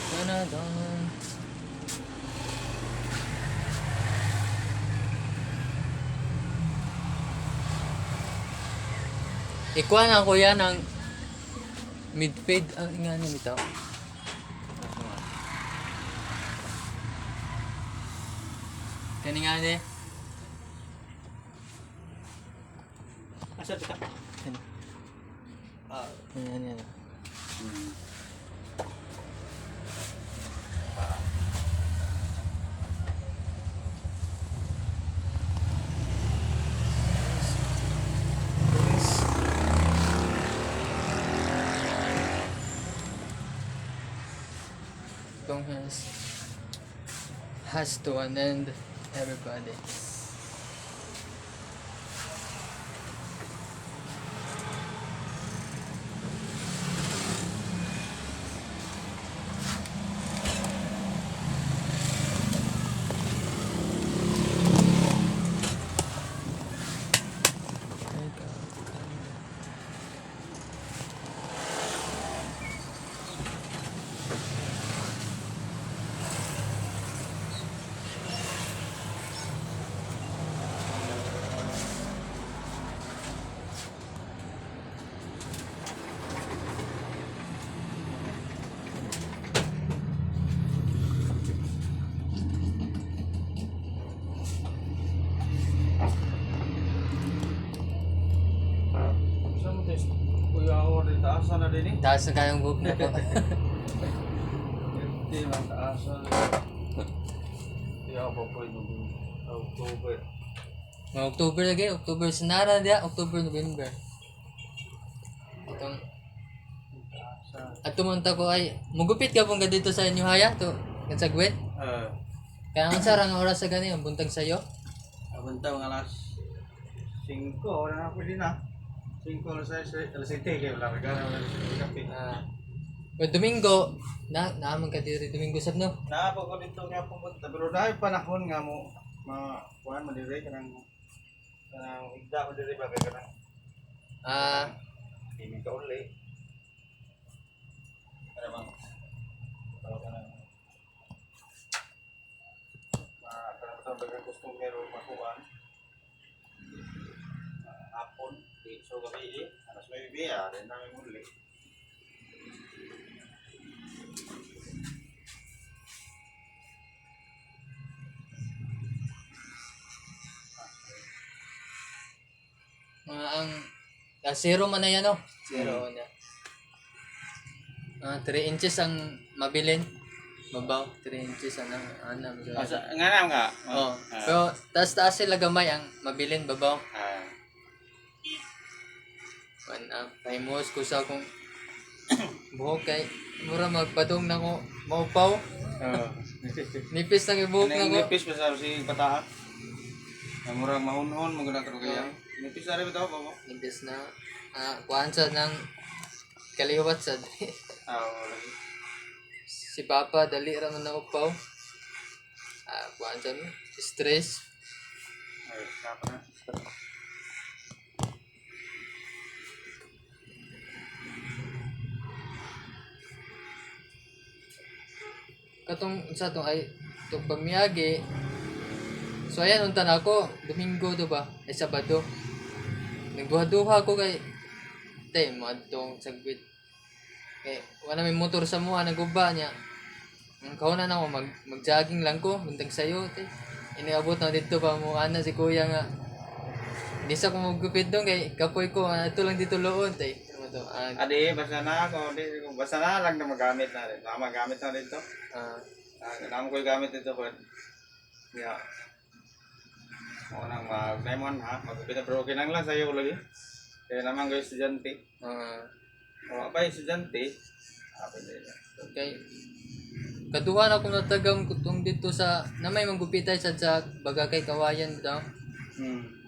Canada. Ikuha na ko yan ang mid-fade. Nga niya bitaw. Kani nga niya. Asa ka? Kani. Yan. Itong has to an end, everybody. Saan mo test? Kuya ako rin taasan na din eh. Taas na kayong book na po. Hindi lang taasan. Hindi ako pa pwede October. Mga October lagi, October sinara dia, October, November. Itong Taasan. at tumunta ko ay mugupit ka pong dito sa inyo haya to kansagwet. Kaya ang sarang oras sa gani ang buntag sayo. Abunta mga alas 5, wala na pwede na. 5 alas 7, kaya wala regala wala kape. Domingo naaman ka dito Domingo sab no. Naapa ko dito nga pumunta pero dahil panahon nga mo kuhan mo dire kanang igda mo dire ba kay kanang hindi ka uli. Ano bang tawag ka ng kanang sa baga customer o makuhan hapon di so gabi alas 9 rin namin muli. Ang zero man na yan no. Zero na. 3 inches ang mabilin. Babaw, 3 inches ang anam. Nga na nga. Oh. Pero taas sila gamay ang mabilin babaw. Pahimuos ko sa akong buhok kay mura magpadong na ko maupaw. Nipis lang yung buhok na ko. Nipis pa sa si pataa. Murang mahunhon maganda ka kaya. Nipis na rin ito ba mo? Nipis na kuhaan sa ng kaliwat sa Lagi. si Papa dali raman na upaw. Kuhaan sa stress. Ay, kapa na. Katong sa tong ay tong pamiyagi. So ayan unta na ako, Domingo to ba? Ay Sabado. Nagduha-duha ko kay tay madtong sagwit. Kay wala may motor sa mua naguba niya. Ang kauna na ako mag-jogging lang ko, buntag sayo tay. Iniabot na dito pa mo ana si kuya nga. Di sa ko maggupit dong kay kapoy ko ato lang dito loon tay. Ano to? Adi, basta na ako. Basta na lang na magamit na rin. Magamit na rin ito. Kailangan ko yung gamit ito. Yeah. O nang mag-lemon ha. Magupit na pero okay lang sa'yo lagi. Kaya naman ko yung estudyante. O pa yung estudyante. Pwede na. Okay. Kaduhan ako natagang kutong dito sa na may manggupitay sa Bagakay Kawayan daw.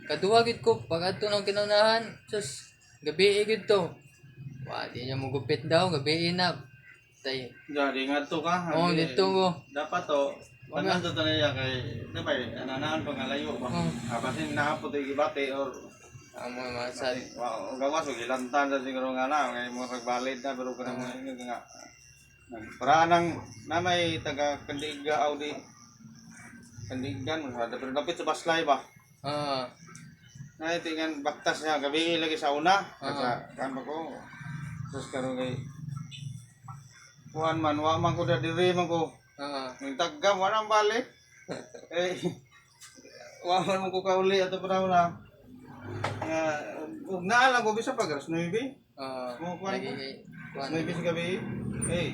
Kaduha gid ko pag adto nang kinaunahan, sus gabi gid to. Wa di niya magupit daw gabi na. Tay. Jadi nga to ka. Oh, dito ko. Dapat to. Pagkan to talaga kay dabay ananahan pangalayo ba. Kasi naapot yung ibate or amo masal. wow, gawas og ilantan sa siguro nga na kay mo nagbalid na pero kana mo nga Paraan ng nanay taga Kandiga Audi. Kandigan, pero dapat sa baslay ba? Ah, Nay tingan baktas niya gabi lagi sa una. Kasi kan ko. Terus karon kay kuan man wa man ko da diri man ko. Ning taggam wa nang balik. Eh wa man ko kauli ato panahon na. Nga ug naa lang ko bisa pag alas 9. Mo kuan. lagi kay kuan. 9 sa gabi. Eh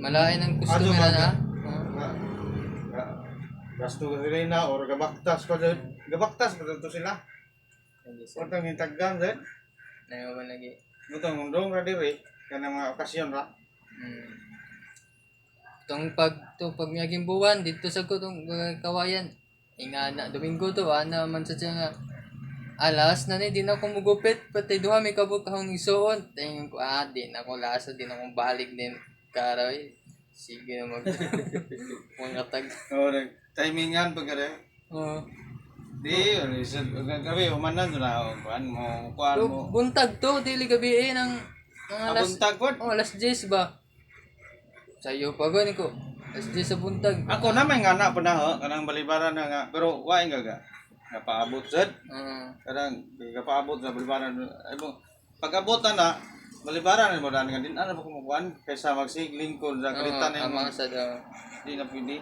Malain ang customer na. gasto ka rin na or gabaktas pa dyan. Gabaktas pa dito sila. Ortang yung taggam dyan. Nayo lagi. Butang mundong ra diri. Kanang mga okasyon ra. Pag miyaging buwan dito sa kutong kawayan. Inga na Domingo to ana man sa tiya nga. Alas na ni di na ko mugupit pati duha may kabuk akong isuon. Tingin ko di na ko lasa din akong balik din karoy. Sige na mga tag. Timingan pag kare. Di, gabi umanan na kuan mo Buntag to dili gabi ng alas. Buntag pod. Alas 10 ba? Sayo pa gani ko. Alas 10 sa buntag. Ako na may ngana pa na ho kanang balibaran na nga pero wa nga napaabot sad. Kadang kapaabot na balibaran ay mo pag-abot na balibaran mo dan nga din ano ba kumukuan kaysa magsigling ko sa kalitan ng mga sad. di na pwede.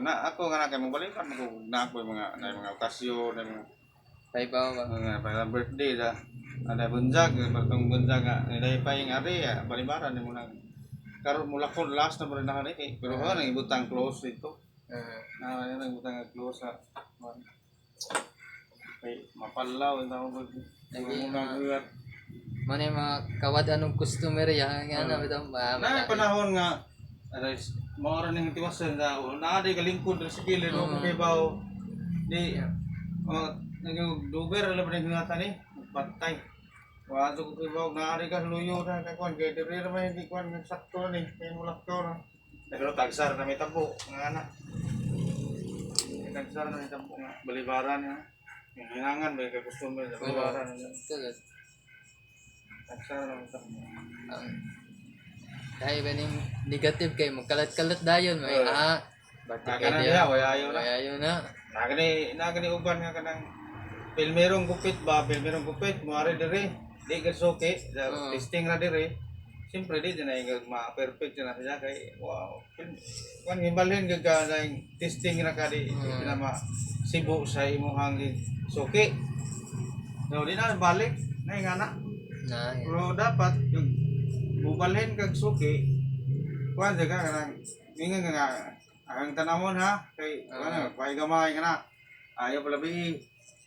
Na ako nga na kay mong balikan ko na ako mga okasyon na mga Paibaw ba? para birthday da. Ada bunjag, patong bunjag nga nilay pa yung ari balibaran mo nang karon mula ko last na rin na kay pero ha nang ibutang close dito. Na yan ang ibutang close sa ay mapalaw ang tawag ko. Mane mga kawad anong customer ya nga na bitaw na panahon nga ares mo ra ning tiwasan da na di kalingkod sa gilid mo kay baw di nag-duber ala ba ning ngata ni patay wa to ko baw na ari ka luyo na ka kon kay diri ra may di kon sakto ni kay mulak to na pero tagsar na may tabo nga ana tagsar na may tabo nga balibaran nga hinangan ba kay customer sa balibaran Tulad. tagsar na may tabo Dahil ba ning negative kay magkalat-kalat dayon may baka na diha wayayo na wayayo na. Nagani uban nga kanang pilmerong gupit mo ari dire di ka soke testing ra dire siyempre di na yung ma-perfect na siya kay wow kan himbalhin gaga na yung testing ra ka di na sibo sa imuhang soke no di na balik na yung anak pero dapat yung bubalhin kag suki kuan ka kanang ingon nga ang tanamon ha kay ano pay gamay kana ayaw pala bi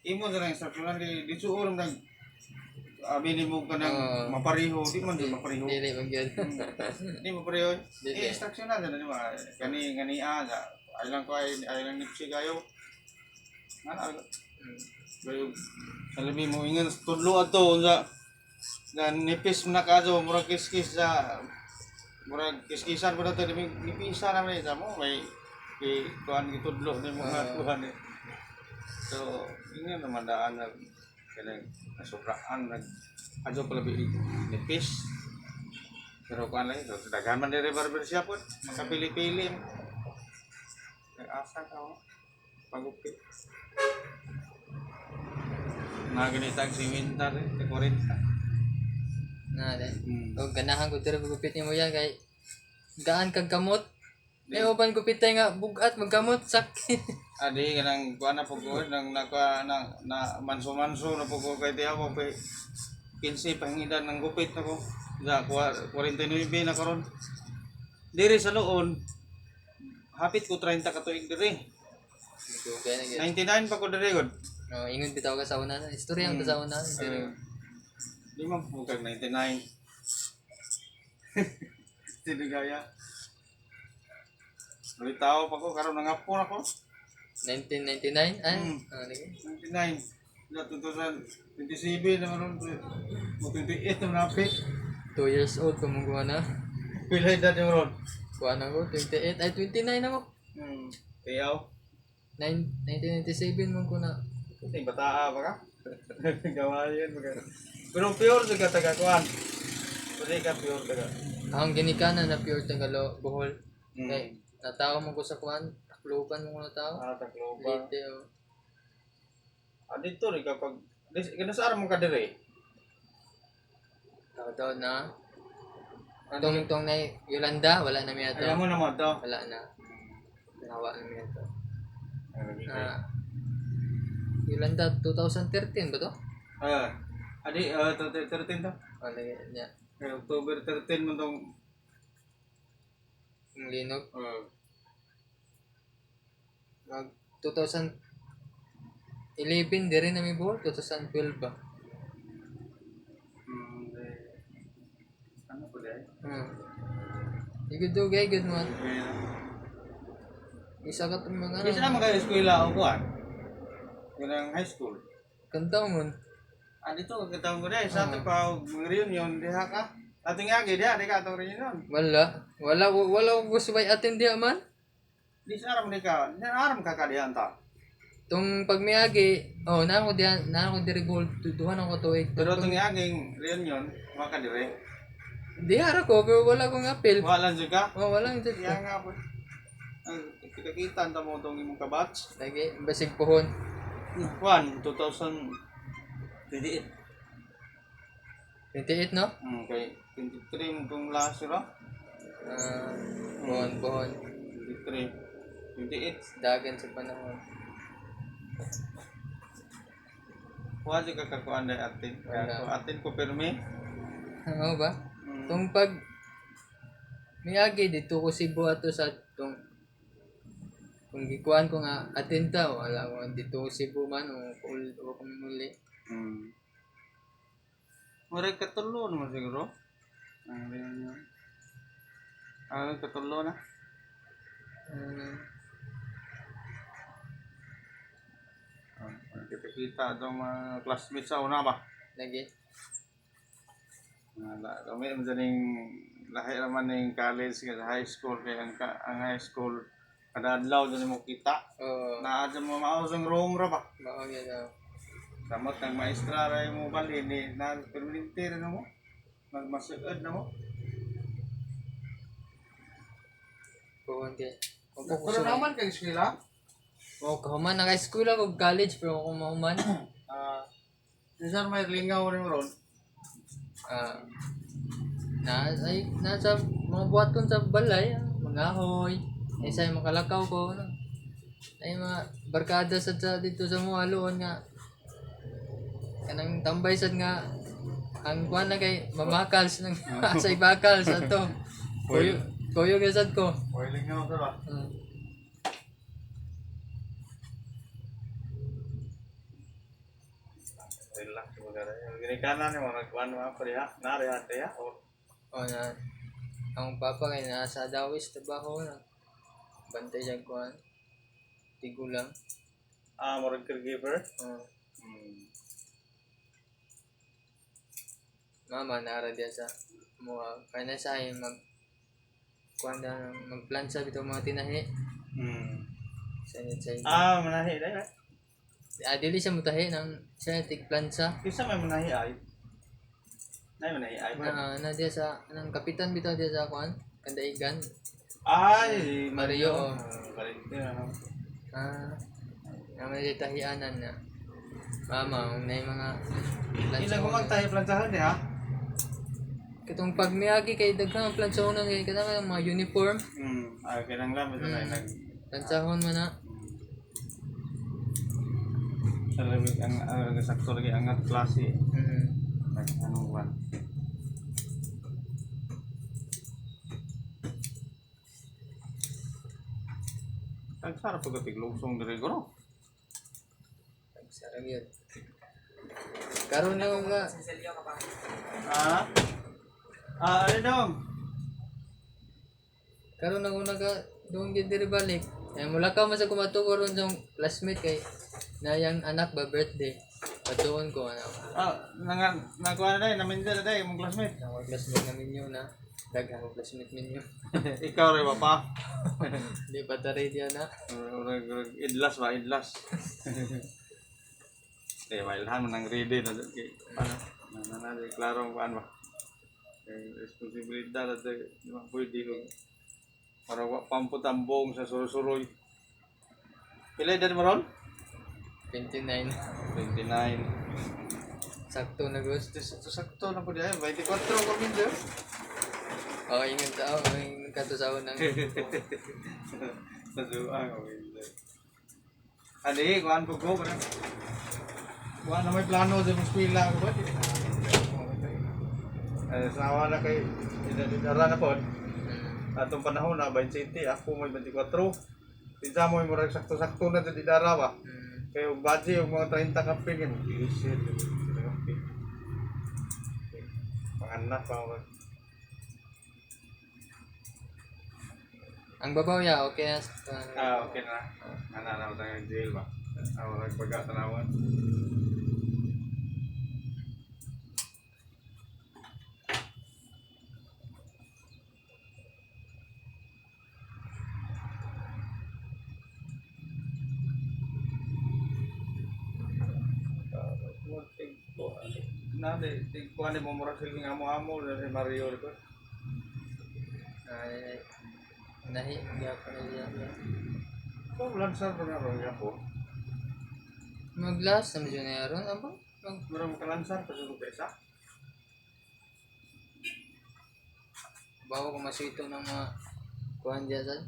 imo na lang instruction di suor nag abili mo kanang mapariho di man di mapariho dili man gyud di mapariho instruction na di ba kani aga ay lang ko ay lang nipsi kayo ana pero salabi mo ingon tudlo ato unsa na nipis na kaso murag kiskis sa murag kiskisan pa nato nipisa na man sa mo may kuan gitudlo ni mga kuan ni so ingin naman daan na kanang sobraan nag adto pala bi nipis pero kuan lang ito daghan man dire barber siya po makapili-pili asa ka pagupit na ganitang si winter 40 na dai og ganahan ko diri gupit nimo yan kay gaan kag kamot may uban gupitay nga bugat magkamot sakit adi kanang kuan na po ko nang naka na manso-manso na po ko kay tiya mo kay 15 pangidan ng gupit nako sa 49 na karon diri sa Loon hapit ko 30 ka tuig diri 99 pa ko diri god ingon bitaw ka sa una na istorya ang sa una lima po kag 99 hindi gaya Balitaw pa ko karon nangapo na ko 1999 lagi 99 na 2027 naman ron 28 na napit 2 years old kumungguha na pila edad yung ron kuha na ko 28 ay 29 ako tiyaw 1997 mo ko na kasi bataa pa ka gawayan pa ka pero pure sa taga kuan pwede ka pure taga Akong ginikanan na pure Tagalo, Bohol. Mm. Kay, natao mo ko sa kuan, takluban mo ko natao. Tacloban. Lite, oh. Dito rin kapag, kinasara mo ka dire. Tao na. Tong na Yolanda, wala na miya to. Ayaw mo naman to. Wala na. Nawa na miya to. Yolanda 2013 ba to? Adi, 13 to. Wala niya. October 13 mo tong, Ang linog. Mag 2011 di rin na may buhol. 2012 ba? ano po dahil? Igod do gay, good man. Isa ka itong mga Isa naman kayo eskwela o kuhan? Yun ang high school. Kantaw mo. Dito, katawag mo dahil. Sa ito pa, reunion, diha ka. Ating agi, diha, di ka itong reunion. Wala ko gusto ba i-attend diya man? Di sa aram di ka, di aram ka ka diha ta. Tung pagmiyagi, na ako diri gold, duhan ako tuig. Pero itong aging reunion, maka dire. Di hara ko, pero wala akong apel. Wala dyan ka? Walang dyan. Kaya nga po. Kita-kita ta mo itong imong kabatch. Lagi, basig pohon. Juan, 2028. 28, no? Kay 23 mo itong last year, Pohon. 23. 28. Dagan sa panahon. Huwag dyan ka kakuan dahil atin. Kaya Wala. atin ko permi. Ano ba? Tung pag miyagi dito ko Cebu ato sa tong kung gikuan ko nga atinta wala ko dito ko Cebu man o kung muli. Murag katulo naman siguro. Reunion. Katulo na. Kita-kita itong mga classmates sa una ba? Lagi. Kami naman dyan yung lahi naman yung college, high school, kaya ang high school, kada adlaw dyan mo kita. Dyan mo mausang room ra ba? Mao gyud daw. Samot ng maestra ra mo bali, na permanente na mo. Magmasuod na mo. Pohon di. Pero naman kang eskwela? Kahuman na kay school ako college pero kung mahuman. Saan may lingaw rin mo ron? Nasa mga buhaton sa balay, mga ahoy. Isa yung makalakaw ko. Ay mga barkada sa dito sa mga luon nga. Kanang tambay sad nga ang kuan na kay mamakals ng sa ibakal sa to. Kuyo gasad ko. May lingaw sa ba? Relax mo ka rin. Ginikanan mo, nagkuhan mo ako rin ha? Narihan kaya? Na ang papa kay nasa Dawis trabaho na. Bantay siya kuan. Tigulang. Morag caregiver? Mama nara dia sa mga kaya na sa mag kuan na magplan sa bitaw mga tinahi. Sa Manahi dahil dili siya mutahi ng siya tigplansa. Kisa may manahi ay? Manahi ay? Na dia sa anang kapitan bitaw dia sa kuan Kandaigan. Ay! Mario. Valentin ano? Naman dia tahianan na. Mama, na yung mga Ilang kumag tayo plansahan di ha? Katong pagmiyagi kay daghang plansahon kay kanang mga uniform. Kinanglam ito na Plansahon man na. Salamig ang sakto lagi angat klase. Anong one? Sarap pagkatig lugsong diri ko. Sarap yun. Karoon na nga. Ano daw? Karoon na kung doon gid diri balik. Mula ka man sa kumatuko ron yung classmate kay na yung anak ba birthday. Patuon ko ano. Nakuha na namin dyan na mong classmate. Ang classmate namin yun na. Daghang classmate ninyo. Ikaw rin ba pa? Di pa taray diyan na. Idlas ba? Idlas. Mailhan mo nang ready na. Ano? Klaro ang paan ba? Responsibilidad at di man pwede ko. Para wa pamputambong sa suroy-suroy. Pila edad mo ron? 29. 29. Sakto na gusto. Sakto na po diya. 24 ko minsan. Okay, ingat tao. Ingat ka to sa unang. Sa duang ko minsan. Adi, kuhaan po ko. Kuhaan na may plano sa eskwela ko ba? Sawa na kay idara na po. Atong panahon na 27, ako may 24. Tinsa mo yung murag sakto-sakto na sa idara ba? Kaya yung budget, yung mga 30 kaping yun. Ilisir. Panganak pa ako. Ang babaw ya, okay na. Okay na. Nananaw tayo ng jail ba? Ako nagpagkatanawan. Nade, tingkuhan ni mo murag silbing amo-amo dari Mario dito. Ay, nahi, hindi ako na diyan. Kung lansar pa na ron ako. Mag-last na medyo na yaron. Aba? Murag makalansar pa sa pesa. Bawa ko masito ng mga kuhan dyan saan.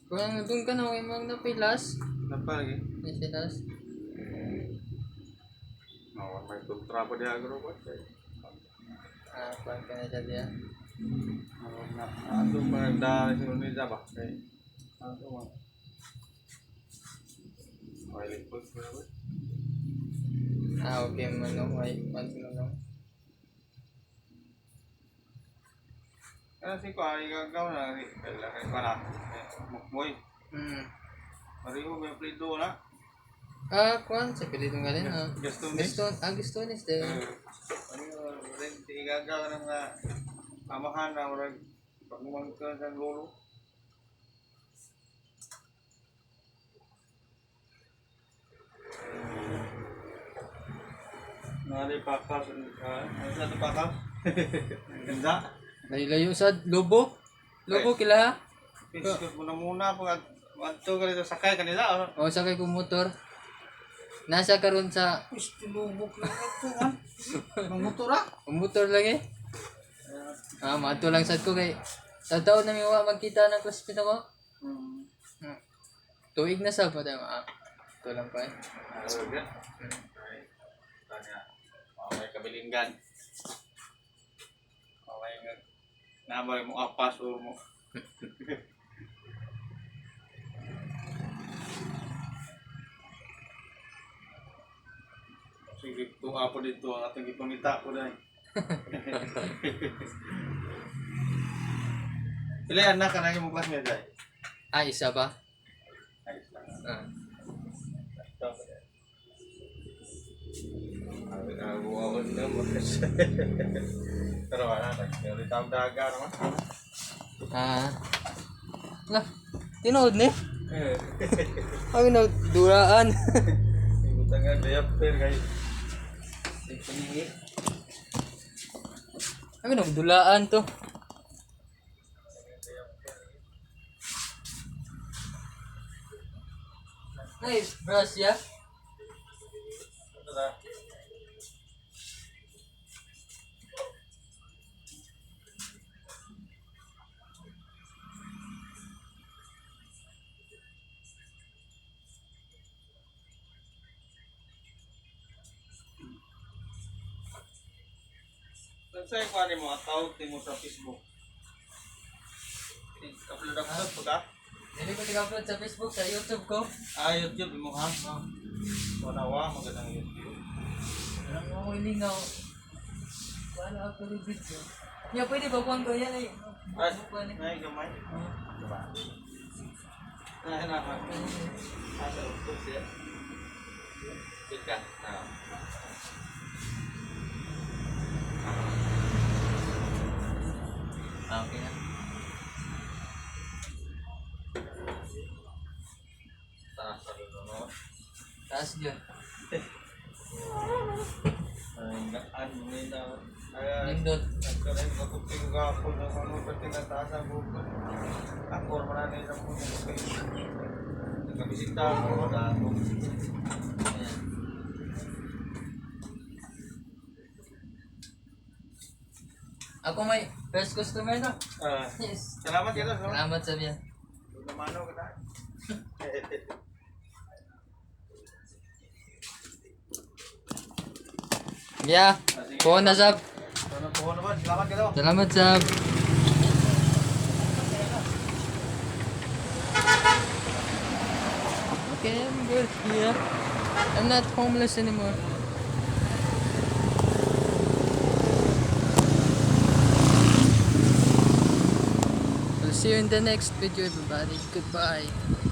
Kuhan doon ka na, huwag mag napilas. Napa lagi? Napilas. No, may kontra pa di agro ko. Kuhan ka na dyan. Ano ba nagdaan sa Indonesia ba? Ano ba? May lipot ko na ba? Okay, manong. Manong. Kasi ko ay gagaw na kailangan pa na. Mukboy. Mariho may plido na. Kuhan, sa pilitong galing. Gastones. Gastones din. Ano rin igagaw ng mga amahan na murag pagmuman ka ng lolo. Nari pakas, ano sa ito pakas? Ganda. Layo sa lobo. Lobo kila ha? Piskot mo na muna pag adto ka dito sakay kanila. O sakay ko motor. Nasa karon sa Pisto lubok na ito ha. Mamotor ha? motor lagi. Mato lang sad ko kay sa taon na miwa magkita ng classmate ako. Tuig na sa pa tayo. Ito lang pa eh. May kabilinggan. Okay nga. Nabay mo apas o mo. Sige, tuwa po dito ang atong ipamita po dahil. Sila anak ka na yung classmate dahil. Isa ba? Ayos lang. Nagawa ko na mas. Pero wala, nagsalita ang daga naman. Lah, tinood ni? Ang nagduraan. Ibutan nga, diaper kayo. Tingin. Ang nagdulaan to. Nice, brush ya. Ito na. Saan ko ano mo, tawag mo sa Facebook? Upload po ka? Hindi ko tig-upload sa Facebook, sa YouTube ko. YouTube mo ha? Wala magandang YouTube. Walang mga wilingaw. Wala ako rin video. Niya, pwede ba kuhan ko yan eh? Ay, gamay. Diba? Ay, naman. Asa, utos yan. Tika. Okay na. Taas sa luno. Taas dyan. Ay, gaan mo na. Kaya, Nindot. nagkaroon magkuting gapon ng ano pati na taas ang buko. Ako, marami na po ng kayo. Nagkabisita ako na ako. Ayan. Ako may first customer na. Yes. Salamat yun. Salamat sa biyan. Namano ka na. Yeah. Kuha na sab. Ano po naman, salamat ka daw. Salamat sab. Okay, I'm good. Yeah. I'm not homeless anymore. We'll see you in the next video, everybody. Goodbye.